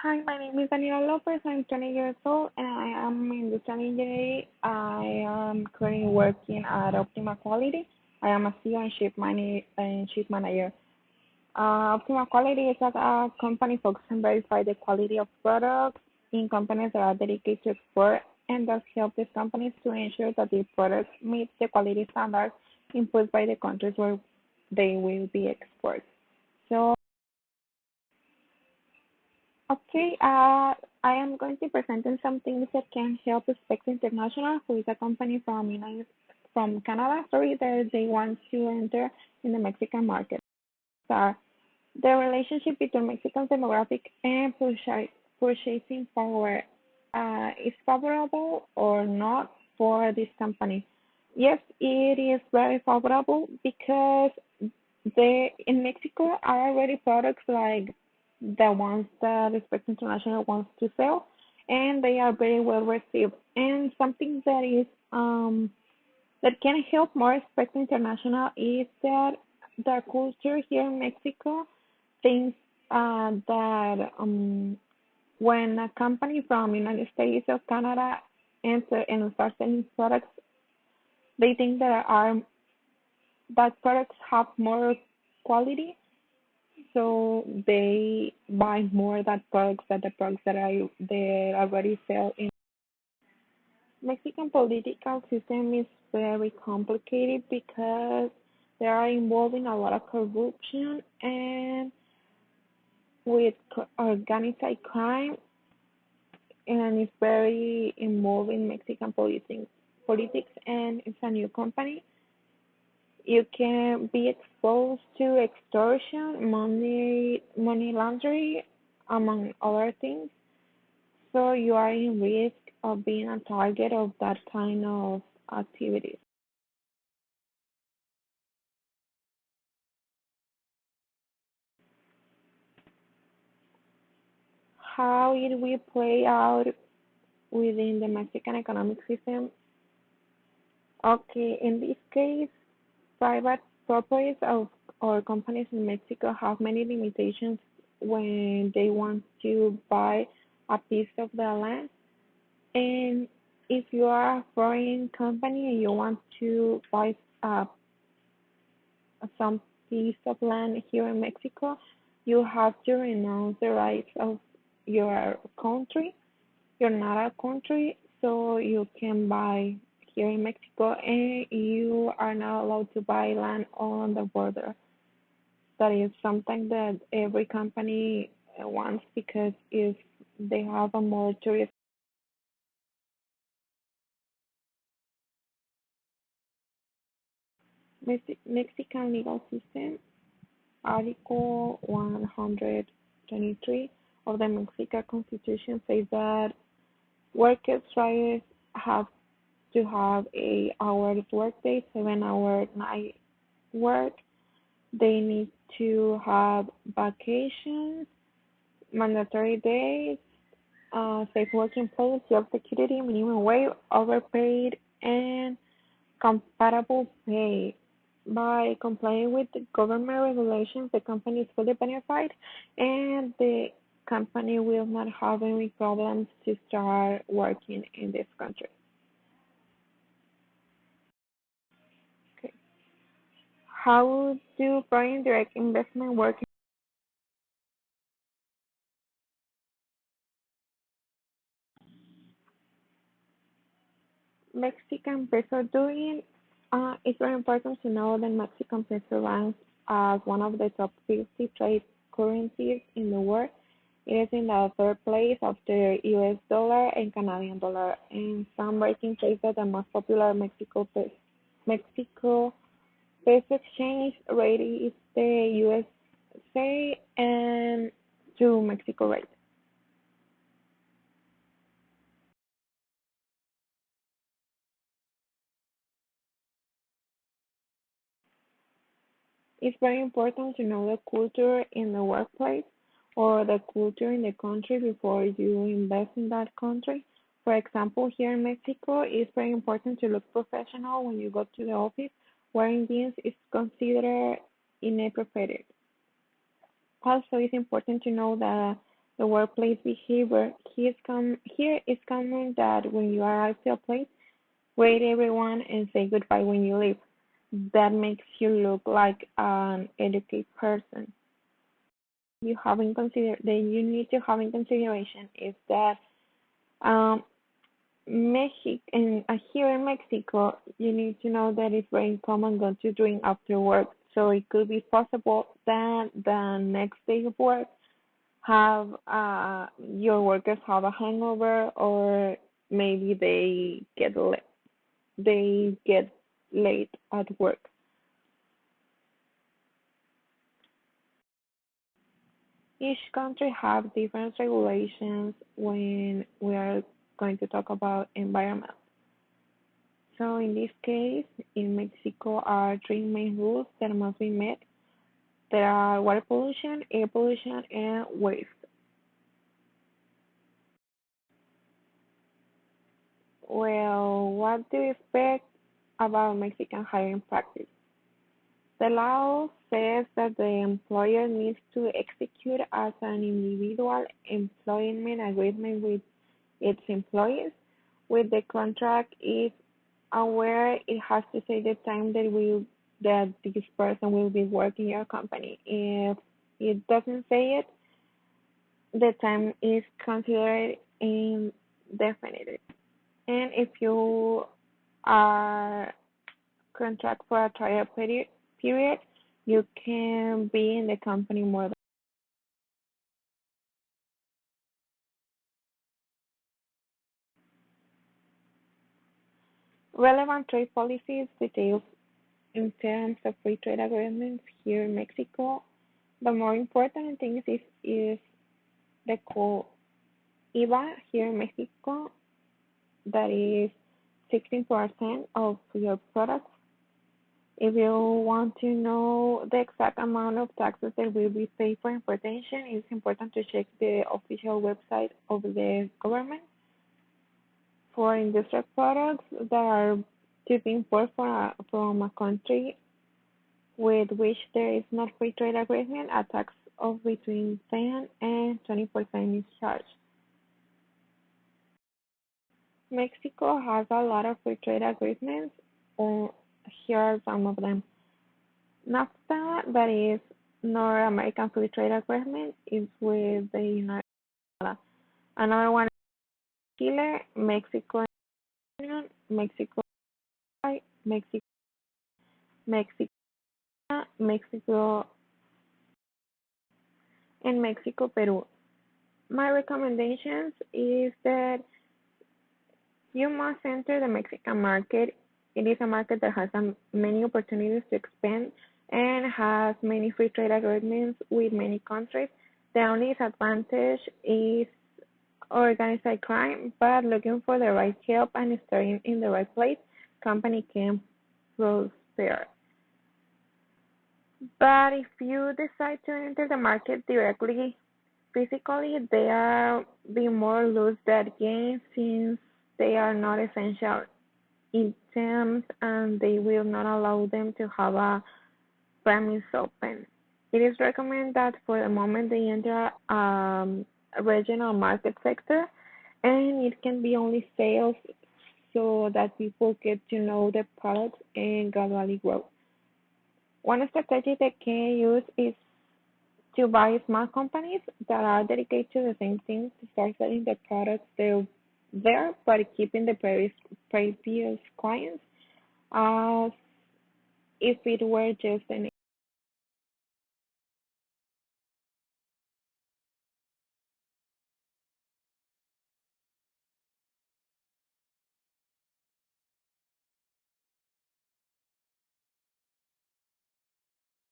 Hi, my name is Daniela Lopez. I'm 20 years old and I am in industrial engineering. I am currently working at Optima Quality. I am a CEO and shift manager. Optima Quality is a company focused on verify the quality of products in companies that are dedicated to export and thus help these companies to ensure that their products meet the quality standards imposed by the countries where they will be exported. So Okay, I am going to present on some things that can help Specs International, who is a company from Canada, sorry, that they want to enter in the Mexican market. So the relationship between Mexican demographic and purchasing power is favorable or not for this company. Yes, it is very favorable because in Mexico are already products like the ones that Respect International wants to sell, and they are very well received. And something that can help more Respect International is that the culture here in Mexico thinks that when a company from United States or Canada enter and start selling products, they think that products have more quality, so they buy more that products than the products that they already sell in. Mexican political system is very complicated because they are involving a lot of corruption and with organized crime, and it's very involved in Mexican politics, and it's a new company. You can be exposed to extortion, money laundering, among other things. So you are in risk of being a target of that kind of activities. How it will play out within the Mexican economic system? Okay, in this case, private properties or companies in Mexico have many limitations when they want to buy a piece of the land. And if you are a foreign company and you want to buy some piece of land here in Mexico, you have to renounce the rights of your country. You're not a country, so you can buy here in Mexico, and you are not allowed to buy land on the border. That is something that every company wants because if they have a more tourist Mexican legal system, Article 123 of the Mexican Constitution says that workers' rights have to have 8 hours workday, 7 hour night work. They need to have vacations, mandatory days, safe working place, job security, minimum wage, overpaid, and compatible pay. By complying with the government regulations, the company is fully benefited and the company will not have any problems to start working in this country. Okay. How do foreign direct investment work? Mexican peso doing? It's very important to know that Mexican peso ranks as one of the top 50 trade currencies in the world. It is in the third place after US dollar and Canadian dollar. And some rankings say that the most popular Mexico peso exchange rate is the USA and to Mexico rate. It's very important to know the culture in the workplace or the culture in the country before you invest in that country. For example, here in Mexico, it's very important to look professional when you go to the office. Wearing jeans is considered inappropriate. Also, it's important to know that The workplace behavior here is common that when you arrive to a place, greet everyone and say goodbye when you leave. That makes you look like an educated person. That you need to have in consideration is that um, here in Mexico, you need to know that it's very common going to drink after work. So it could be possible that the next day of work have your workers have a hangover, or maybe they get late at work. Each country have different regulations when we are going to talk about environment. So in this case, in Mexico are three main rules that must be met. There are water pollution, air pollution, and waste. Well, what do you expect about Mexican hiring practice? The law says that the employer needs to execute as an individual employment agreement with its employees. With the contract is aware, it has to say the time that this person will be working your company. If it doesn't say it, the time is considered indefinite. And if you are contract for a trial period, you can be in the company more than relevant trade policies details in terms of free trade agreements here in Mexico. The more important thing is the IVA here in Mexico, that is 16% of your products. If you want to know the exact amount of taxes that will be paid for importation, it's important to check the official website of the government. For industrial products that are to be imported from a country with which there is not free trade agreement, a tax of between 10 and 20% is charged. Mexico has a lot of free trade agreements. Here are some of them. NAFTA, that is North American Free Trade Agreement, is with the United States. Another one is Chile, Mexico, Mexico, Mexico, Mexico, Mexico, and Mexico, Peru. My recommendations is that you must enter the Mexican market. It is a market that has many opportunities to expand and has many free trade agreements with many countries. The only disadvantage is organized crime, but looking for the right help and starting in the right place, company can prosper. But if you decide to enter the market directly, physically, they are be more loose that gain since they are not essential items and they will not allow them to have a premise open. It is recommended that for the moment they enter a regional market sector, and it can be only sales so that people get to know the products and gradually grow. One strategy they can use is to buy small companies that are dedicated to the same thing to start selling the products there, but keeping the previous clients as if it were just an